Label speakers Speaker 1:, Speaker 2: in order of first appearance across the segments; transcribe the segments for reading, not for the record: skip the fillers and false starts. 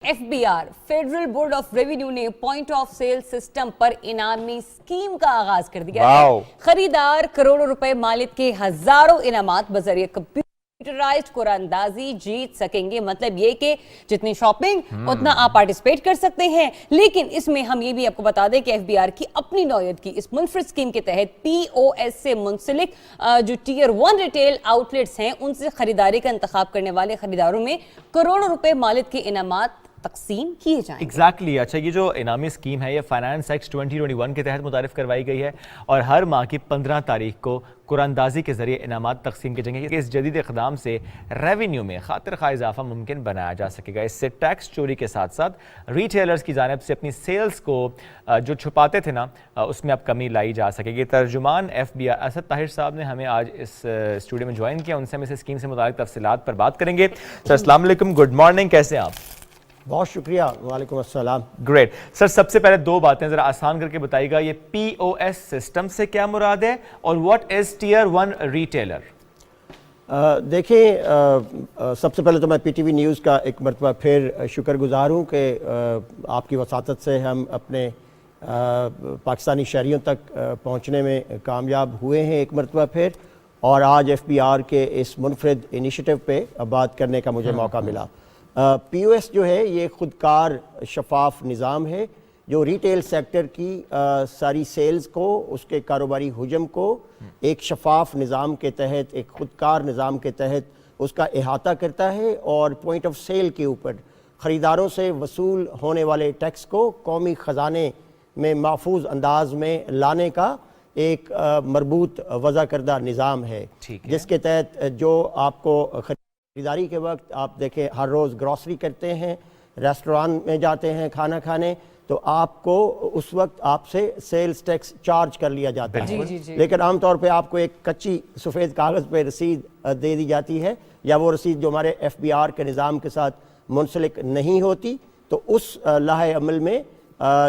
Speaker 1: FBR federal board of revenue ने point of cell system पर इनामी स्कीम का आगाज कर दिया है। खरीदार करोड़ों रुपए मालिक के हजारों इनामात बजरिए कंप्यूटराइज्ड कुरानंदाजी जीत सकेंगे। मतलब ये कि जितनी शॉपिंग उतना आप पार्टिसिपेट कर सकते हैं। लेकिन इसमें हम ये भी आपको बता दें कि FBR की अपनी नौयत की इस मुनफरिद स्कीम के तहत POS से मुंसलिक जो टियर 1 रिटेल आउटलेट्स हैं उनसे खरीदारी का इंतखाब करने वाले खरीदारों में करोड़ों रुपए मालिक के इनामात तकसीम किए जाएंगे।
Speaker 2: एग्जैक्टली अच्छा, ये जो इनामी स्कीम है ये फाइनेंस एक्ट 2021 के तहत मुतारिफ करवाई गई है और हर माह की 15 तारीख को कुरानंदाजी के जरिए इनामात तकसीम किए जाएंगे। इस जदीद इक़दाम से रेवेन्यू में खातिर खा इजाफा मुमकिन बनाया जा सकेगा। इससे टैक्स चोरी के साथ साथ रिटेलर्स की जानिब से अपनी सेल्स को जो छुपाते थे ना उसमें अब कमी लाई जा सकेगी। तर्जुमान FBR असद ताहिर साहब ने हमें आज इस स्टूडियो में ज्वाइन किया। उनसे हम इस स्कीम से मुताल्लिक़ तफसीलात पर बात करेंगे। सर अस्सलाम वालेकुम, गुड मॉर्निंग, कैसे हैं आप?
Speaker 3: बहुत शुक्रिया। वालेकुम अस्सलाम।
Speaker 2: ग्रेट सर, सबसे पहले दो बातें जरा आसान करके बताइएगा, ये POS सिस्टम से क्या मुराद है और व्हाट इज टियर 1 रिटेलर?
Speaker 3: देखिए, सबसे पहले तो मैं PTV न्यूज़ का एक मरतबा फिर शुक्रगुजार हूँ कि आपकी वसातत से हम अपने पाकिस्तानी शहरियों तक पहुँचने में कामयाब हुए हैं एक मरतबा फिर, और आज FBR के इस मुनफरिद इनिशिएटिव पे बात करने का मुझे मौका मिला। POS जो है ये खुदकार शफाफ निज़ाम है जो रिटेल सेक्टर की सारी सेल्स को, उसके कारोबारी हुजम को एक शफाफ निज़ाम के तहत, एक खुदकार निज़ाम के तहत उसका अहाता करता है और पॉइंट ऑफ सेल के ऊपर ख़रीदारों से वसूल होने वाले टैक्स को कौमी ख़जाने में महफूज अंदाज में लाने का एक मरबूत वज़ा करदा निज़ाम है, जिसके तहत जो आपको खरीदारी के वक्त आप देखें हर रोज़ ग्रॉसरी करते हैं, रेस्टोरेंट में जाते हैं खाना खाने, तो आपको उस वक्त आपसे सेल्स टैक्स चार्ज कर लिया जाता है। लेकिन आमतौर पे आपको एक कच्ची सफ़ेद कागज़ पे रसीद दे दी जाती है, या वो रसीद जो हमारे FBR के निज़ाम के साथ मुंसलिक नहीं होती, तो उस लाहे अमल में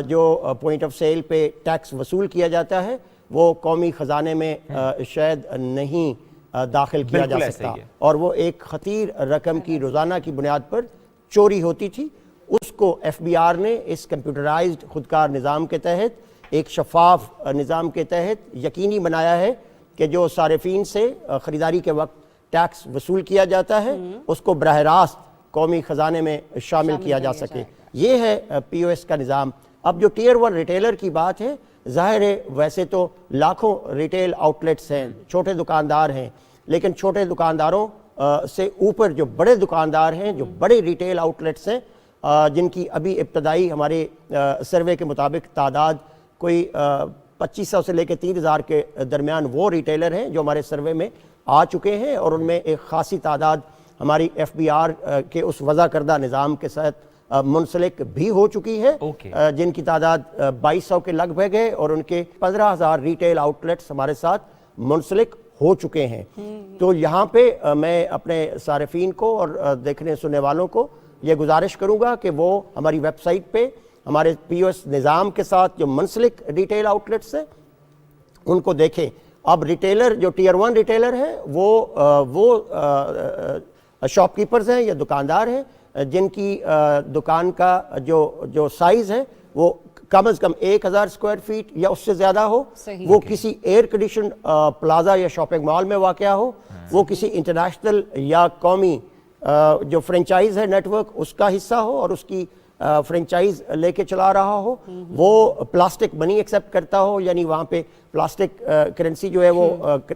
Speaker 3: जो पॉइंट ऑफ सेल पे टैक्स वसूल किया जाता है वो कौमी ख़जाने में शायद नहीं दाखिल किया जा सकता, और वो एक खतीर रकम की रोज़ाना की बुनियाद पर चोरी होती थी। उसको FBR ने इस कंप्यूटराइज्ड खुदकार निज़ाम के तहत, एक शफाफ निज़ाम के तहत यकीनी बनाया है कि जो सारिफीन से ख़रीदारी के वक्त टैक्स वसूल किया जाता है उसको बराह रास्त कौमी ख़जाने में शामिल किया जा सके। ये है POS का निज़ाम। अब जो टियर 1 रिटेलर की बात है, ज़ाहिर है वैसे तो लाखों रिटेल आउटलेट्स हैं, छोटे दुकानदार हैं, लेकिन छोटे दुकानदारों से ऊपर जो बड़े दुकानदार हैं, जो बड़े रिटेल आउटलेट्स हैं, जिनकी अभी इब्तदाई हमारे सर्वे के मुताबिक तादाद कोई 2500 से लेकर 3000 के दरमियान वो रिटेलर हैं जो हमारे सर्वे में आ चुके हैं, और उनमें एक खासी तादाद हमारी FBR के उस वज़ा करदा निज़ाम के साथ मुंसलिक भी हो चुकी है, जिनकी तादाद 2200 के लगभग है, और उनके 15000 रिटेल आउटलेट्स हमारे साथ मुंसलिक हो चुके हैं। तो यहाँ पे मैं अपने सारिफीन को और देखने सुनने वालों को ये गुजारिश करूँगा कि वो हमारी वेबसाइट पे हमारे POS निज़ाम के साथ जो मुंसलिक रिटेल आउटलेट्स हैं उनको देखें। अब रिटेलर जो टियर 1 रिटेलर हैं वो शॉपकीपर्स हैं या दुकानदार हैं जिनकी दुकान का जो साइज़ है वो कम अज़ कम 1000 स्क्वायर फीट या उससे ज़्यादा हो, वो किसी एयर कंडीशन प्लाजा या शॉपिंग मॉल में वाक़या हो, वो किसी इंटरनेशनल या कौमी जो फ्रेंचाइज है नेटवर्क उसका हिस्सा हो और उसकी फ्रेंचाइज लेके चला रहा हो, वो प्लास्टिक मनी एक्सेप्ट करता हो, यानी वहाँ पे प्लास्टिक करेंसी जो है वो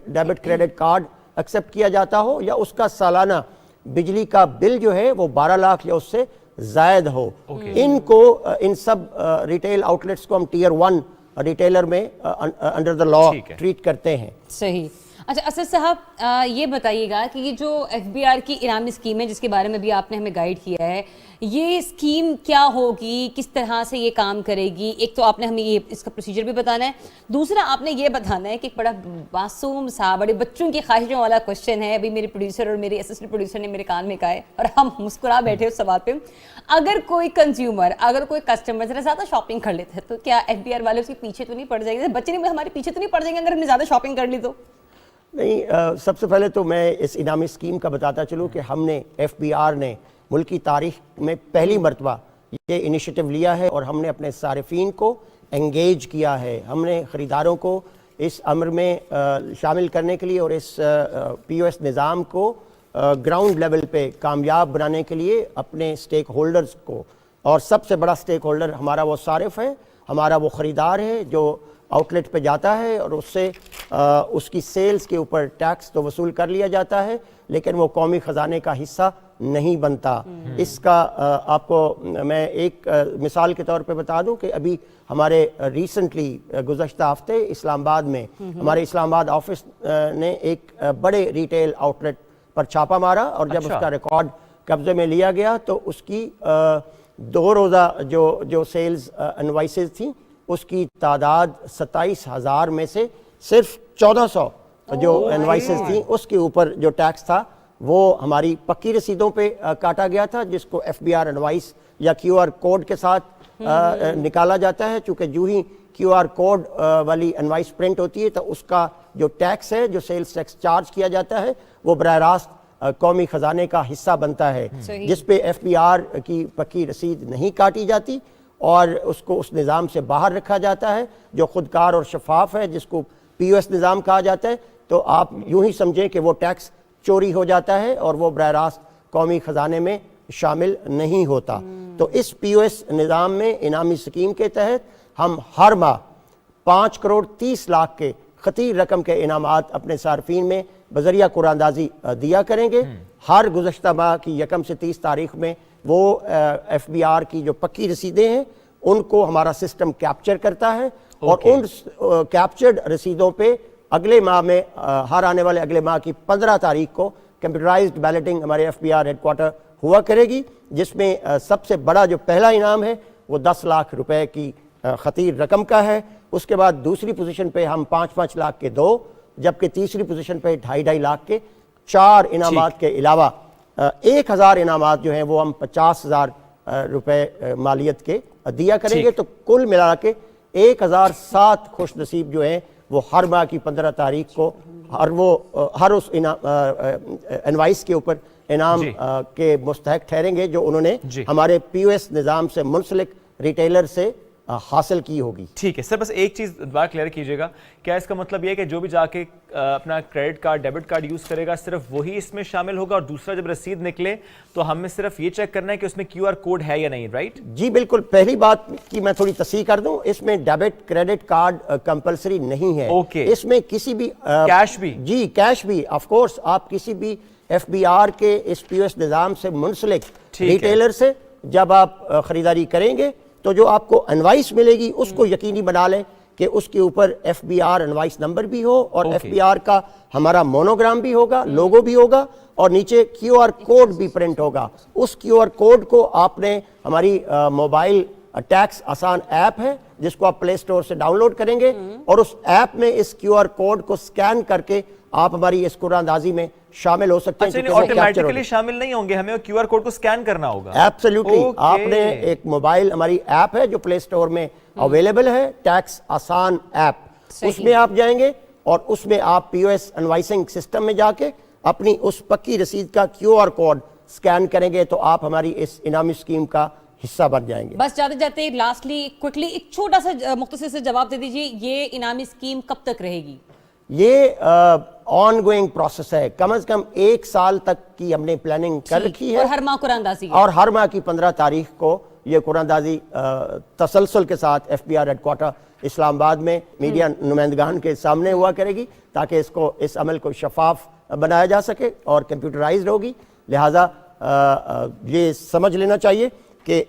Speaker 3: डेबिट क्रेडिट कार्ड एक्सेप्ट किया जाता हो, या उसका सालाना बिजली का बिल जो है वो 12 लाख या उससे जायद हो। इन सब रिटेल आउटलेट्स को हम टियर 1 रिटेलर में अंडर द लॉ ट्रीट करते हैं।
Speaker 1: सही। अच्छा असद साहब, ये बताइएगा कि ये जो FBR की इनामी स्कीम है जिसके बारे में भी आपने हमें गाइड किया है, ये स्कीम क्या होगी, किस तरह से ये काम करेगी? एक तो आपने हमें ये इसका प्रोसीजर भी बताना है, दूसरा आपने ये बताना है कि एक बड़ा मासूम सा, बड़े बच्चों की ख्वाहिशों वाला क्वेश्चन है, अभी मेरे प्रोड्यूसर और मेरे असिस्टेंट प्रोड्यूसर ने मेरे कान में कहा है और हम मुस्कुरा बैठे उस सवाल पे। अगर कोई कंज्यूमर, अगर कोई कस्टमर जरा ज़्यादा शॉपिंग कर लेते हैं तो क्या FBR वाले उसके पीछे तो नहीं पड़ जाएंगे? बच्चे नहीं हमारे पीछे तो नहीं पड़ जाएंगे अगर हमने ज़्यादा शॉपिंग कर ली तो?
Speaker 3: नहीं, सबसे पहले तो मैं इस इनामी स्कीम का बताता चलूँ कि हमने FBR ने ملک کی تاریخ میں پہلی مرتبہ یہ انیشیٹو لیا ہے اور ہم نے اپنے صارفین کو انگیج کیا ہے. ہم نے خریداروں کو اس امر میں شامل کرنے کے لیے اور اس پی او ایس نظام کو گراؤنڈ لیول پہ کامیاب بنانے کے لیے اپنے سٹیک ہولڈرز کو، اور سب سے بڑا سٹیک ہولڈر ہمارا وہ صارف ہے، ہمارا وہ خریدار ہے جو آؤٹ لیٹ پہ جاتا ہے اور اس سے اس کی سیلز کے اوپر ٹیکس تو وصول کر لیا جاتا ہے لیکن وہ قومی خزانے کا حصہ نہیں بنتا. اس کا آپ کو میں ایک مثال کے طور پہ بتا دوں کہ ابھی ہمارے ریسنٹلی گزشتہ ہفتے اسلام آباد میں ہمارے اسلام آباد آفس نے ایک بڑے ریٹیل آؤٹ لیٹ پر چھاپا مارا، اور جب اس کا ریکارڈ قبضے میں لیا گیا تو اس کی 2 روزہ جو سیلز انوائسز تھیں اس کی تعداد 27,000 میں سے صرف 1400 جو انوائسز تھیں اس کے اوپر جو ٹیکس تھا وہ ہماری پکی رسیدوں پہ کاٹا گیا تھا، جس کو ایف بی آر انوائس یا کیو آر کوڈ کے ساتھ نکالا جاتا ہے. چونکہ جو ہی کیو آر کوڈ والی انوائس پرنٹ ہوتی ہے تو اس کا جو ٹیکس ہے، جو سیلز ٹیکس چارج کیا جاتا ہے، وہ براہ راست قومی خزانے کا حصہ بنتا ہے، جس پہ ایف بی آر کی پکی رسید نہیں کاٹی جاتی اور اس کو اس نظام سے باہر رکھا جاتا ہے جو خودکار اور شفاف ہے، جس کو پی او ایس نظام کہا جاتا ہے. تو آپ یوں ہی سمجھیں کہ وہ ٹیکس چوری ہو جاتا ہے اور وہ براہ راست قومی خزانے میں شامل نہیں ہوتا. تو اس پی او ایس نظام میں انعامی اسکیم کے تحت ہم ہر ماہ 5 کروڑ 30 لاکھ کے خطیر رقم کے انعامات اپنے صارفین میں بذریعہ قرعہ اندازی دیا کریں گے. ہر گزشتہ ماہ کی 1 سے 30 تاریخ میں وہ ایف بی آر کی جو پکی رسیدیں ہیں ان کو ہمارا سسٹم کیپچر کرتا ہے اور ان کیپچرڈ رسیدوں پہ اگلے ماہ میں ہر آنے والے اگلے ماہ کی 15 تاریخ کو کمپیوٹرائزڈ بیلٹنگ ہمارے F B R head quarter ہوا کرے گی، جس میں سب سے بڑا جو پہلا انعام ہے وہ 10 لاکھ روپے کی خطیر رقم کا ہے. اس کے بعد دوسری پوزیشن پہ ہم 5-5 لاکھ کے 2، جبکہ تیسری پوزیشن پہ 2.5 لاکھ کے 4 انعامات کے علاوہ 1000 انعامات جو ہیں وہ ہم 50,000 روپے مالیت کے دیا کریں گے. تو کل ملا کے 1007 خوش نصیب جو ہیں وہ ہر ماہ کی 15 تاریخ کو ہر اس انوائس کے اوپر انعام کے مستحق ٹھہریں گے جو انہوں نے ہمارے پی او ایس نظام سے منسلک ریٹیلر سے حاصل کی ہوگی.
Speaker 2: ٹھیک ہے سر، بس ایک چیز بات کلیئر کیجیے گا، کیا اس کا مطلب یہ ہے کہ جو بھی جا کے اپنا credit card debit card use کرے گا صرف وہی اس میں شامل ہوگا، اور دوسرا جب رسید نکلے تو ہمیں صرف یہ چیک کرنا ہے کہ اس میں کیو آر کوڈ ہے یا نہیں، رائٹ؟
Speaker 3: جی بالکل. پہلی بات کی میں تھوڑی تصحیح کر دوں، اس میں ڈیبٹ کریڈٹ کارڈ کمپلسری نہیں ہے. اس میں کسی بھی
Speaker 2: کیش بھی،
Speaker 3: جی کیش بھی آف کورس آپ کسی بھی ایف بی آر کے اس پی او ایس نظام سے منسلک ریٹیلر سے جب آپ خریداری کریں گے تو جو آپ کو انوائس ملے گی اس کو یقینی بنا لیں کہ اس کے اوپر F B R invoice number بھی ہو اور ایف بی آر کا ہمارا مونوگرام بھی ہوگا، لوگو بھی ہوگا اور نیچے کیو آر کوڈ بھی پرنٹ ہوگا. اس کیو آر کوڈ کو آپ نے ہماری موبائل ٹیکس آسان ایپ ہے جس کو آپ پلے اسٹور سے ڈاؤن لوڈ کریں گے اور اس ایپ میں اس کیو آر کوڈ کو سکین کر کے آپ ہماری اس قرعہ اندازی میں شامل ہو سکتے ہیں.
Speaker 2: آٹومیٹکلی شامل نہیں ہوں گے، ہمیں کیو آر کوڈ کو سکین کرنا ہوگا.
Speaker 3: ایبسلیوٹلی. آپ نے ایک موبائل ہماری ایپ ہے جو پلے اسٹور میں اویلیبل ہے، ٹیکس آسان ایپ، اس میں آپ جائیں گے اور اس میں آپ پی او ایس انوائسنگ سسٹم میں جا کے اپنی اس پکی رسید کا کیو آر کوڈ سکین کریں گے تو آپ ہماری اس انعامی اسکیم کا حصہ بن جائیں گے.
Speaker 1: بس جاتے جاتے لاسٹلی کوئکلی ایک چھوٹا سا مختصر سے جواب دے دیجیے، یہ انعامی اسکیم کب تک رہے گی؟
Speaker 3: یہ آن گوئنگ پروسیس ہے، کم از کم 1 سال تک کی ہم نے پلاننگ کر رکھی ہے
Speaker 1: اور ہر ماہ قرعہ اندازی
Speaker 3: اور ہر ماہ کی 15 تاریخ کو یہ قرعہ اندازی تسلسل کے ساتھ F B R head quarter Islamabad میں میڈیا نمائندگان کے سامنے ہوا کرے گی تاکہ اس عمل کو شفاف بنایا جا سکے اور کمپیوٹرائزڈ ہوگی. لہٰذا یہ سمجھ لینا چاہیے کہ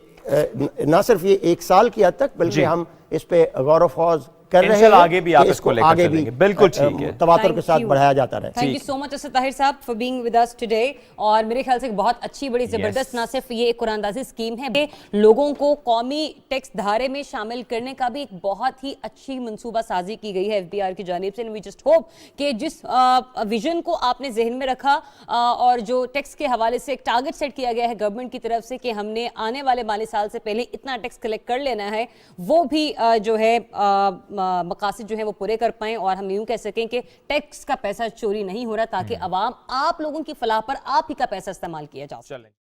Speaker 3: نہ صرف یہ 1 سال کی حد تک بلکہ ہم اس پہ غور و خوض کر رہے ہیں،
Speaker 2: آگے بھی آپ اس کو لے کر چلیں گے. بالکل ٹھیک ہے،
Speaker 3: تواتر کے ساتھ بڑھایا جاتا رہے.
Speaker 1: Thank you so much Asad Tahir صاحب for being with us today. اور میرے خیال سے بہت اچھی بڑی زبردست نہ صرف یہ ایک قرعہ اندازی اسکیم ہے، لوگوں کو قومی ٹیکس دھارے میں شامل کرنے کا بھی ایک بہت ہی اچھی منصوبہ سازی کی گئی ہے ایف بی آر کی جانب سے. وی جسٹ ہوپ کہ جس ویژن کو آپ نے ذہن میں رکھا اور جو ٹیکس کے حوالے سے ایک ٹارگٹ سیٹ کیا گیا ہے گورنمنٹ کی طرف سے کہ ہم نے آنے والے مالی سال سے پہلے اتنا ٹیکس کلیکٹ کر لینا ہے، وہ بھی جو ہے مقاصد جو ہیں وہ پورے کر پائیں اور ہم یوں کہہ سکیں کہ ٹیکس کا پیسہ چوری نہیں ہو رہا تاکہ عوام آپ لوگوں کی فلاح پر آپ ہی کا پیسہ استعمال کیا جا سکے.